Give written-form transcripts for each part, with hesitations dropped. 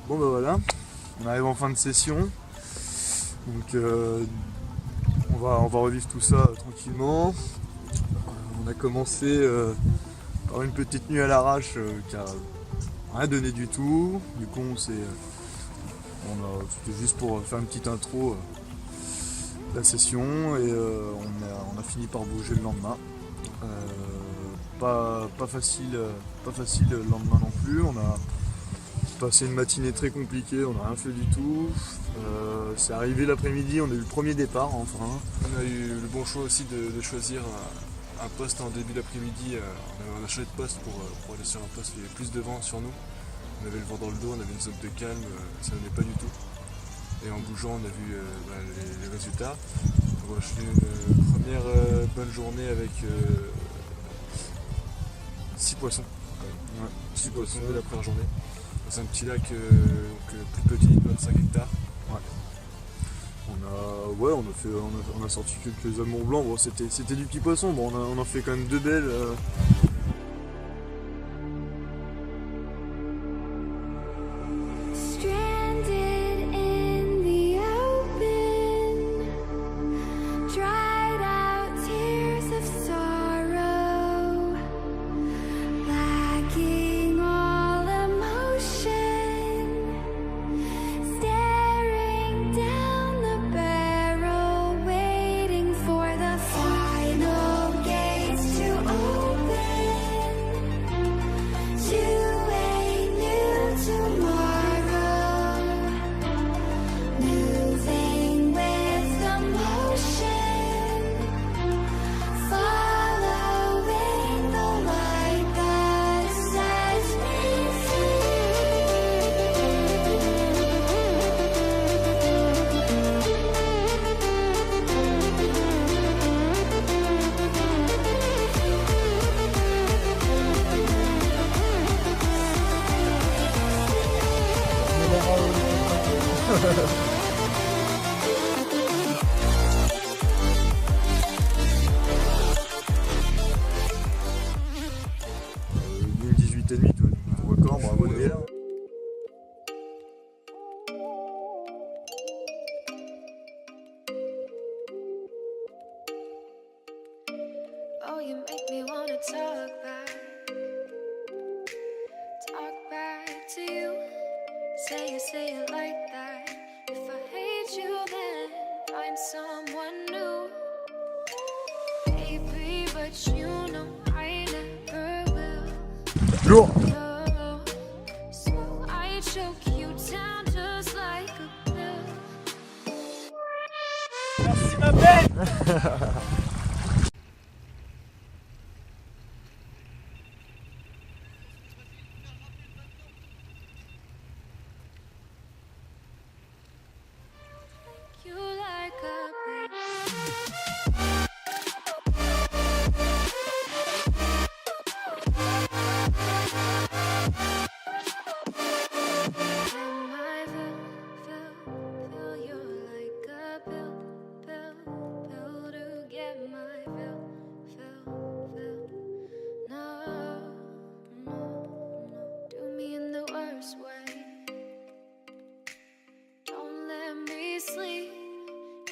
Bon bah voilà, on arrive en fin de session, donc on va revivre tout ça tranquillement. On a commencé par une petite nuit à l'arrache qui a rien donné du tout. Du coup c'était juste pour faire une petite intro de la session et on a fini par bouger le lendemain. Pas facile le lendemain non plus. On a passé une matinée très compliquée, on n'a rien fait du tout. C'est arrivé l'après-midi, on a eu le premier départ enfin. On a eu le bon choix aussi de choisir un poste en début d'après-midi. On a changé de poste pour aller sur un poste où il y avait plus de vent sur nous. On avait le vent dans le dos, on avait une zone de calme, ça n'allait pas du tout. Et en bougeant, on a vu les résultats. Donc, je fais une première bonne journée avec 6 poissons. Ouais, 6 poissons dès la première journée. Dans un petit lac plus petit, 25 hectares. Ouais. On a sorti quelques amours blancs. Bon, c'était du petit poisson. Bon, on a fait quand même deux belles. Une 18,5, ton record, bravo derrière. Oh, you make me wanna talk back to you. Say it like that. If I hate you, then find someone new. Baby, but you know I never will. Lourd. So I choke you down just like a pill. Merci ma belle. You like a pill. Feel you like a pill to get my fill. No, do me in the worst way. Don't let me sleep,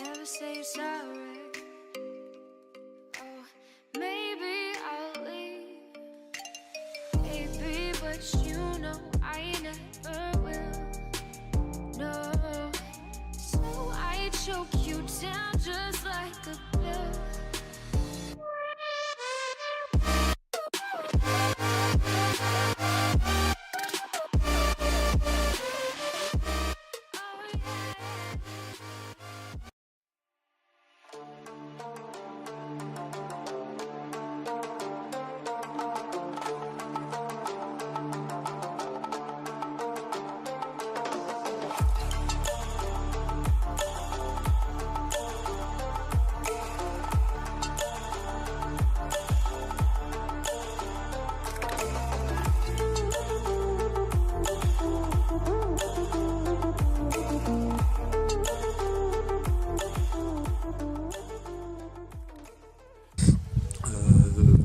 never say sorry. Oh, maybe I'll leave, baby, but you know I never will. No, so I choke you down just like a pill.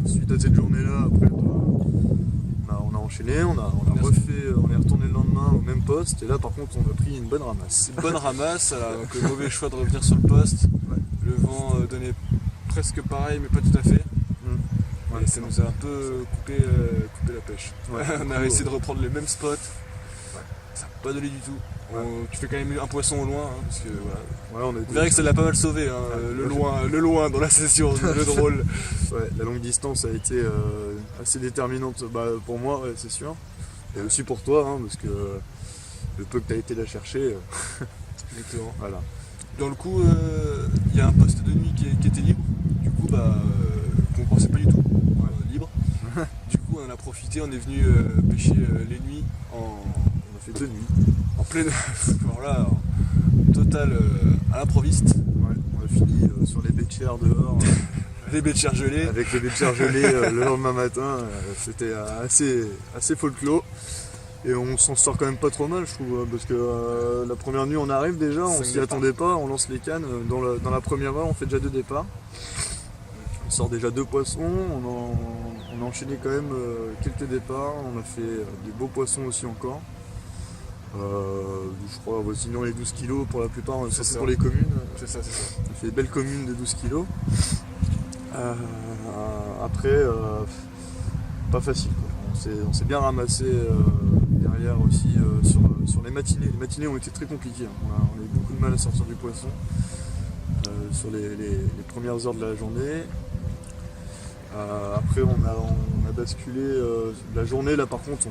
Suite à cette journée-là, après, on a enchaîné, on est retourné le lendemain au même poste, et là par contre on a pris une bonne ramasse. Une bonne ramasse, donc mauvais choix de revenir sur le poste. Ouais. Le vent donnait presque pareil, mais pas tout à fait. Ouais, Et ça nous a un peu coupé la pêche. Ouais, On a essayé de reprendre les mêmes spots. Ça n'a pas donné du tout. Ouais. Tu fais quand même un poisson au loin, hein, parce que voilà. on a Vous verrez que ça l'a pas mal sauvé, hein, le loin dans la session, le drôle. Ouais, la longue distance a été assez déterminante pour moi, ouais, c'est sûr. Et aussi pour toi, hein, parce que le peu que tu as été la chercher, Exactement. voilà. Dans le coup, il y a un poste de nuit qui était libre, du coup, qu'on pensait pas du tout libre. Du coup, on en a profité, on est venu pêcher les nuits On a fait 2 nuits. en pleine. Alors là, total à l'improviste. Ouais, on a fini sur les baies de chair dehors, Les baies de chair gelées. avec les baies de chair gelées le lendemain matin. C'était assez folklore. Et on s'en sort quand même pas trop mal, je trouve, parce que la première nuit on arrive déjà, on 5 s'y départs. attendait pas, on lance les cannes, dans la première heure on fait déjà 2 départs. On sort déjà 2 poissons, on a enchaîné quand même quelques départs, on a fait des beaux poissons aussi encore. Je crois sinon les 12 kilos pour la plupart, C'est surtout ça. pour les communes. C'est ça. On fait des belles communes de 12 kilos. Après, pas facile, quoi. On s'est bien ramassé derrière aussi sur les matinées. Les matinées ont été très compliquées, hein. On a eu beaucoup de mal à sortir du poisson sur les premières heures de la journée. Après on a basculé la journée, là par contre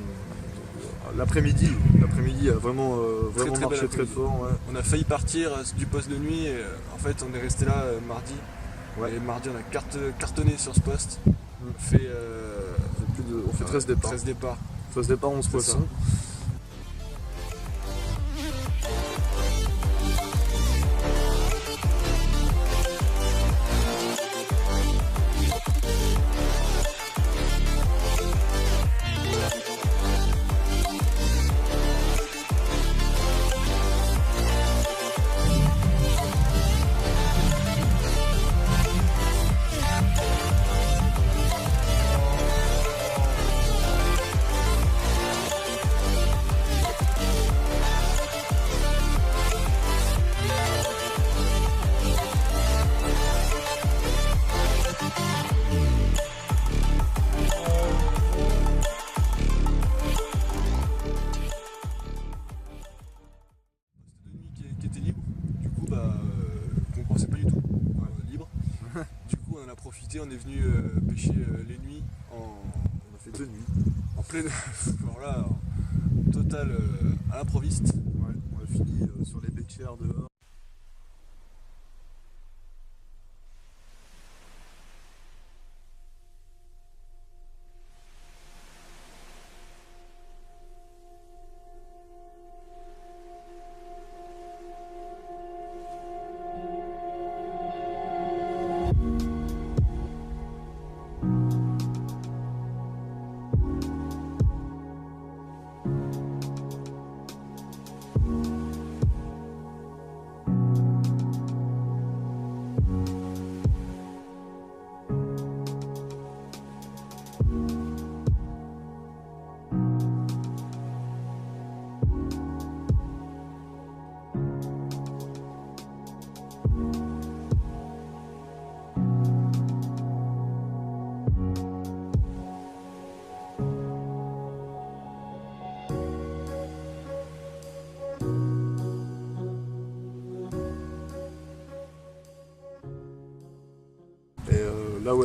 l'après-midi a vraiment Très marché bel très après-midi. fort. Ouais. On a failli partir du poste de nuit et en fait on est resté là mardi. Ouais. Et mardi on a cartonné sur ce poste. On fait, On fait 13 départs. 13 départs. 13 départs, 11 C'est poissons. Qui était libre, du coup qu'on pensait pas du tout libre. Du coup on en a profité, on est venu pêcher les nuits On a fait 2 nuits. en pleine. Alors là, total à l'improviste. Ouais, on a fini sur les baies de chair dehors.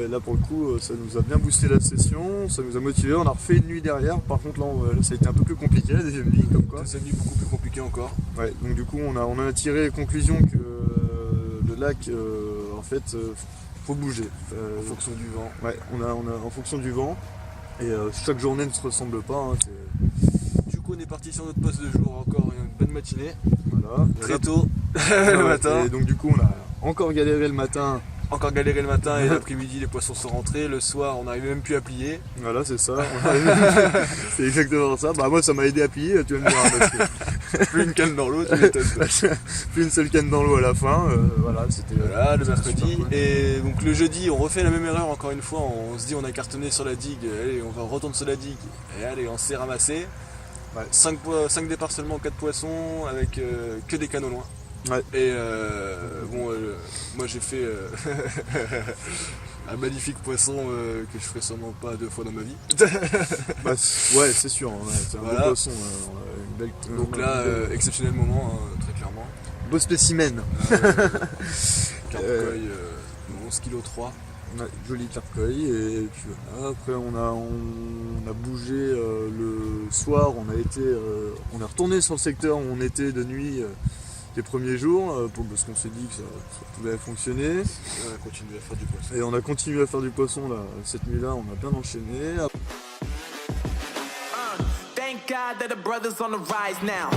Là pour le coup ça nous a bien boosté la session, ça nous a motivé, on a refait une nuit derrière, par contre là ça a été un peu plus compliqué la deuxième nuit comme quoi. Deuxième nuit beaucoup plus compliqué encore. Ouais, donc du coup on en a tiré conclusion que le lac en fait faut bouger. En fonction du vent. Ouais, on a en fonction du vent et chaque journée ne se ressemble pas. Hein, Du coup on est parti sur notre poste de jour encore une bonne matinée. voilà. Très tôt le matin. Et donc du coup on a encore galéré le matin. Encore galéré le matin et l'après-midi les poissons sont rentrés. Le soir on n'arrivait même plus à plier. Voilà, c'est ça. C'est exactement ça. Bah moi ça m'a aidé à plier, tu vas me dire. Hein, parce que Plus une canne dans l'eau, tu m'étonnes. plus une seule canne dans l'eau à la fin. Voilà, c'était. Voilà, le mercredi. super cool. Et donc le jeudi, on refait la même erreur encore une fois. On se dit, on a cartonné sur la digue. Allez, on va retourner sur la digue. Et allez, on s'est ramassé. Ouais. 5 départs seulement, 4 poissons, avec que des canaux loin. Ouais. Et moi j'ai fait un magnifique poisson que je ferai sûrement pas 2 fois dans ma vie. Bah, ouais, c'est sûr, ouais, c'est un Voilà. beau poisson. On a une belle, Donc là, exceptionnel moment, hein, très clairement. beau spécimen. Carpe-coï, 11 kg 3. Ouais, joli carpe-coï. Et puis voilà, après on a bougé le soir, on est retourné sur le secteur où on était de nuit les premiers jours, parce qu'on s'est dit que ça pouvait fonctionner. Et on a continué à faire du poisson. Et on a continué à faire du poisson là, cette nuit-là, on a bien enchaîné. Thank God that the brothers on the rise now.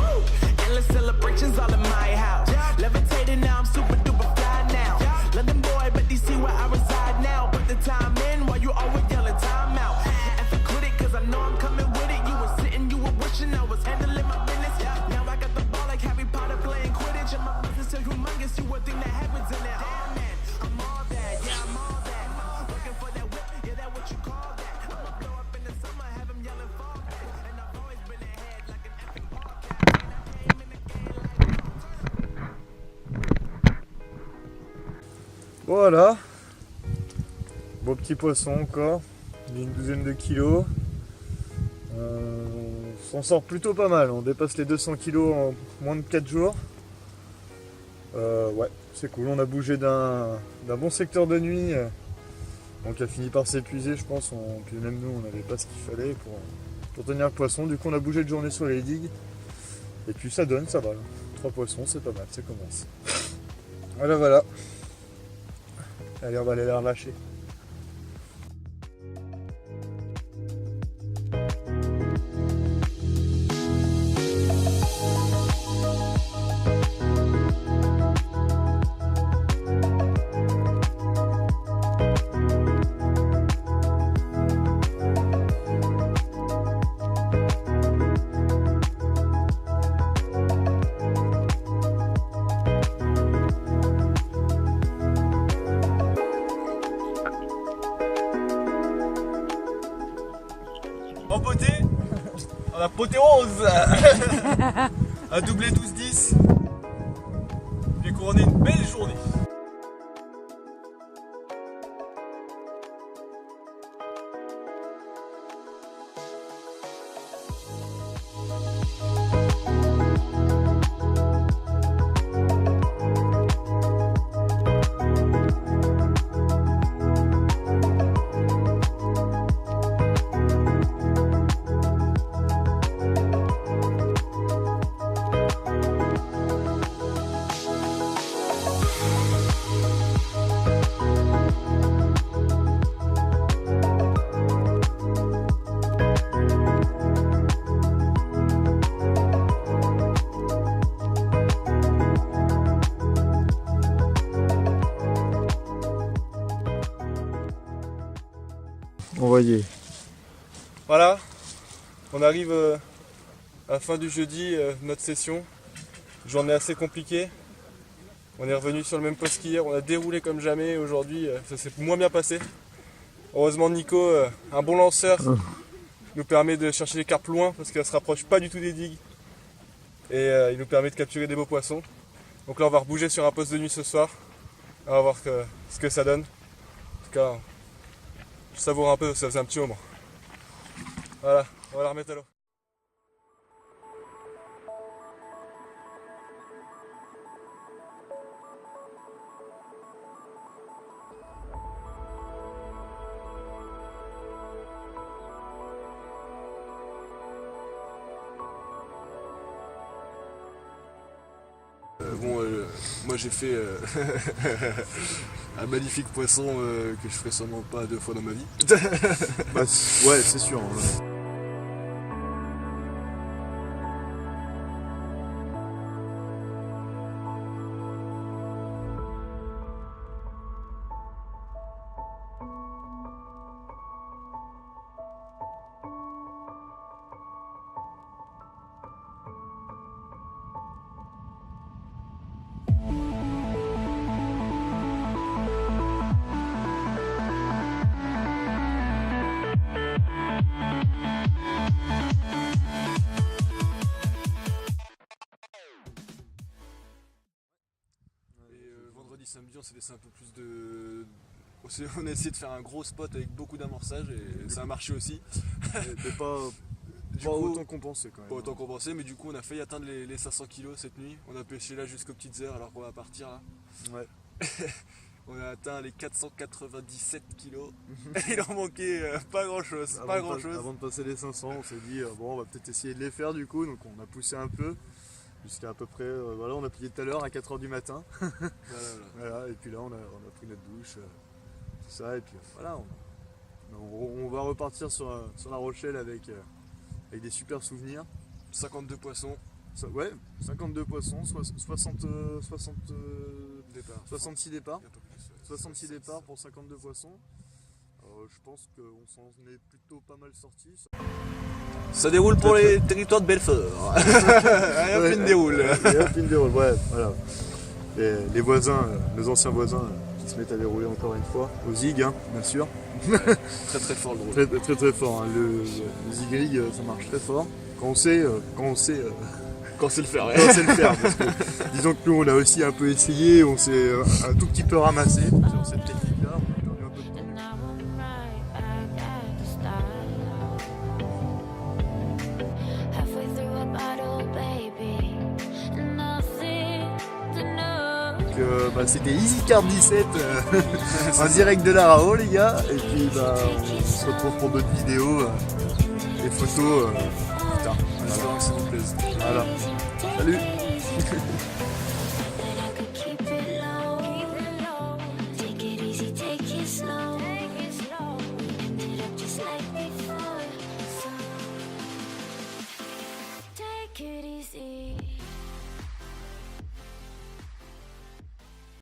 Endless celebrations all in my house. Levitating now, I'm super duper fly now. London boy, but they see where I reside now. Put the time in while you always yelling time out. And for quit it, cause I know I'm coming with it. You were sitting, you were wishing I was handling my business. Now I got the ball like Harry Potter playing Quidditch. And my business so humongous, you would think that happens in there. Damn man, I'm all that, yeah, I'm all that. Looking for that whip, yeah, that what you call that. I'ma blow up in the summer, have him yelling fall back. And I've always been ahead like an epic ball cat. And I came in the game like Voilà, beau petit poisson encore, d'une douzaine de kilos. On s'en sort plutôt pas mal, on dépasse les 200 kilos en moins de 4 jours. Ouais, c'est cool, on a bougé d'un bon secteur de nuit, donc a fini par s'épuiser je pense, puis même nous on n'avait pas ce qu'il fallait pour tenir le poisson, du coup on a bougé de journée sur les digues, et puis ça donne, ça va, 3 poissons c'est pas mal, ça commence. Voilà. Allez, on va aller les relâcher. En beauté, on a poté rose. Un doublé 12-10. Puis couronné une belle journée. Envoyé. Voilà, on arrive à la fin du jeudi, notre session. Journée assez compliquée. On est revenu sur le même poste qu'hier, on a déroulé comme jamais. Aujourd'hui, ça s'est moins bien passé. Heureusement, Nico, un bon lanceur, nous permet de chercher les carpes loin parce qu'elle ne se rapproche pas du tout des digues. Et il nous permet de capturer des beaux poissons. Donc là, on va rebouger sur un poste de nuit ce soir. On va voir ce que ça donne. En tout cas, je savoure un peu, ça faisait un petit moment. Voilà, on va la remettre à l'eau. Moi j'ai fait un magnifique poisson que je ferai sûrement pas 2 fois dans ma vie. Bah, ouais, c'est sûr. Ouais. samedi, on s'est laissé un peu plus de... On a essayé de faire un gros spot avec beaucoup d'amorçage et ça a marché aussi. Mais pas Du coup, autant compensé quand même. pas autant qu'on pensait, mais du coup on a failli atteindre les 500 kilos cette nuit. On a pêché là jusqu'aux petites heures alors qu'on va partir là. Ouais. On a atteint les 497 kilos. Il en manquait pas grand chose. Avant de passer les 500, on s'est dit bon, on va peut-être essayer de les faire du coup. Donc on a poussé un peu jusqu'à peu près. Voilà, on a plié tout à l'heure à 4h du matin. Voilà, et puis là on a pris notre douche, tout ça, et puis voilà. On va repartir sur La Rochelle avec des super souvenirs. 52 poissons. Ouais, 52 poissons, 66 départs. Un peu plus, 66 départs pour 52 poissons. Je pense qu'on s'en est plutôt pas mal sorti. Ça déroule pour les territoires de Belfort. Allez, hop, une déroule. Ouais, voilà. Les voisins, nos anciens voisins qui se mettent à dérouler encore une fois. Au zig, hein, bien sûr. Très très fort le drôle. Très fort. Hein. Le zig-rig, ça marche très fort. Quand on sait Quand c'est le faire, ouais. quand c'est le faire. Parce que, disons que nous, on a aussi un peu essayé, on s'est un tout petit peu ramassé sur cette technique-là. On a perdu un peu de temps. And now I'm right back at the start. Halfway through a bottle, baby, and nothing to know. Donc, c'était EasyCard 17 en direct de la RAO, les gars. Et puis on se retrouve pour d'autres vidéos et photos. Putain, En espérant que ça vous plaise. voilà. Salut.